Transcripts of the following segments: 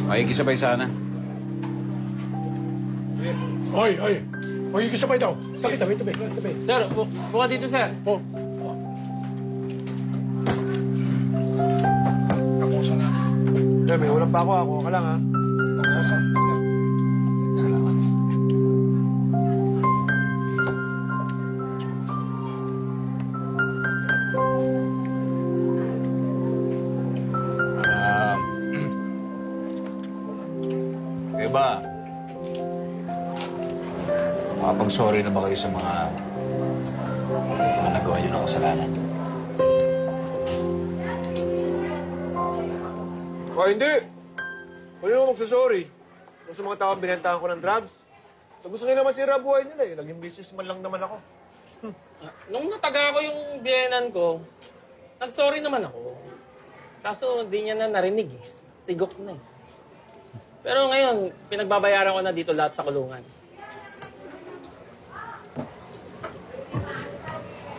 Makikisabay sana. Hoy, hoy. Hoy, kasabay daw. Tabi. Sir, buka dito, sir. Oh. May ulam pa ako. Ako ka lang, ha? Kayo ba? Makapag-sorry na ba kayo sa mga nagawa niyo ng kasalanan? Hindi. Kung yung magsasorry, kung sa mga tao binentahan ko ng drugs, so gusto nila masira buhay nila eh. Naging businessman lang naman ako. Nung nataga ko yung biyenan ko, nag-sorry naman ako. Kaso hindi niya na narinig eh. Tigok na eh. Pero ngayon, pinagbabayaran ko na dito lahat sa kulungan.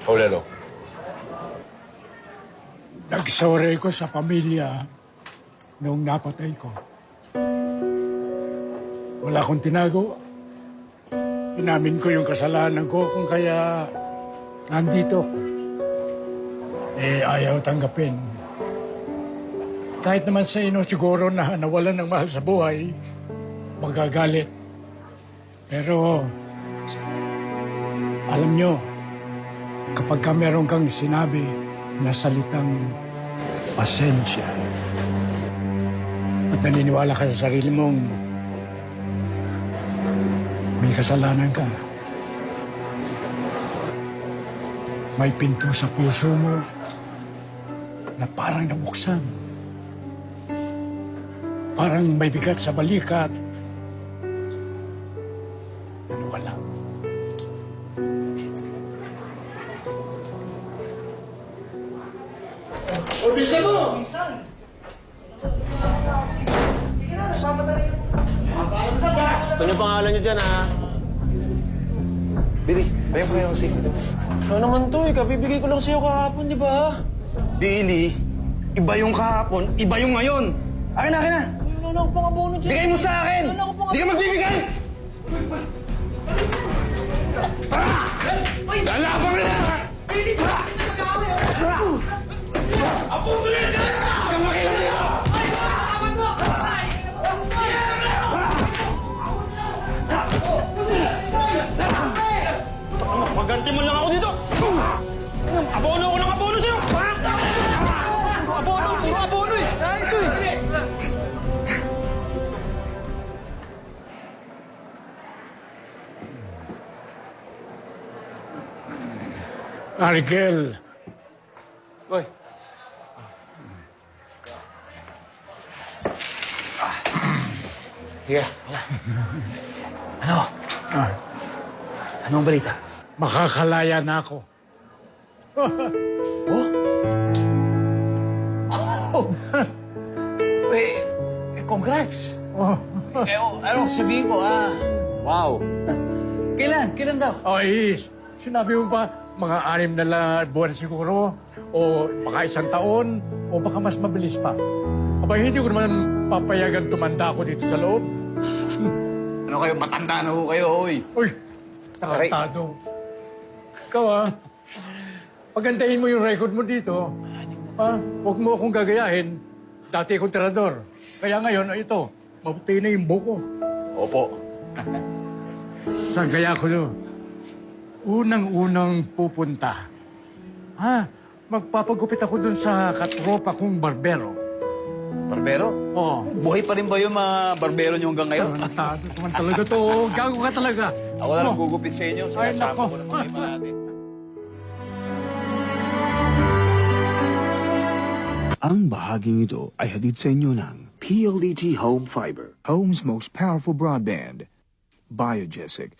Lelo. Nagsorry ko sa pamilya noong napatay ko. Wala akong tinago. Inamin ko yung kasalanan ko kung kaya nandito. Ayaw tanggapin. Kahit naman sa inyo siguro na nawalan ng mahal sa buhay, magagalit. Pero, alam nyo, kapag ka meron kang sinabi na salitang pasensya at naniniwala ka sa sarili mong may kasalanan ka, may pinto sa puso mo na parang nabuksan. Parang may bigat sa balikat. Ano wala. O, bisa mo! Gusto niyo pangalan niyo dyan, ha? Billy, bayan ko kayo kasi. So naman to, kabibigay ko lang sa'yo kahapon, di ba? Billy, iba yung kahapon, iba yung ngayon. Akin na, akin na. Wala na ako pang abono dyan. Bigay mo sa akin! Wala ako pang Di ka magbibigay! Lalabang na! Kang makilang niya! Maganti mo lang ako dito! Abono ako ng abono sa'yo! Abono! Puro abono eh! Ito eh! Argel, Oy, Sige, wala. Ano? Anong balita? makakalaya na ako. Oh? Oh! Congrats! Oh. Anong sabihin ko, Wow! Kailan daw? Ay, sinabi mo pa, mga 6 na buwan siguro, o baka 1 taon, o baka mas mabilis pa. Abay, hindi ko naman papayagan tumanda ako dito sa loob. Ano kayo, matanda na ho kayo, oy. Uy, nakatado. Ikaw, pagandahin mo yung record mo dito. Huwag mo akong gagayahin. Dati akong tirador. Kaya ngayon, ito, mabuti na yung buko. Opo. Saan kaya ako doon? Unang-unang pupunta. Magpapagupit ako dun sa katropa kong barbero. Barbero? Oo. Buhay pa rin ba yung mga barbero nyo hanggang ngayon? Tarantado naman talaga to. Gago ka talaga. Ako na lang gugupit sa inyo. Ay, Sinasama nako. ko ng mga iba natin. Ang bahaging ito ay hatid sa inyo ng PLDT Home Fiber, home's most powerful broadband. Biogesic.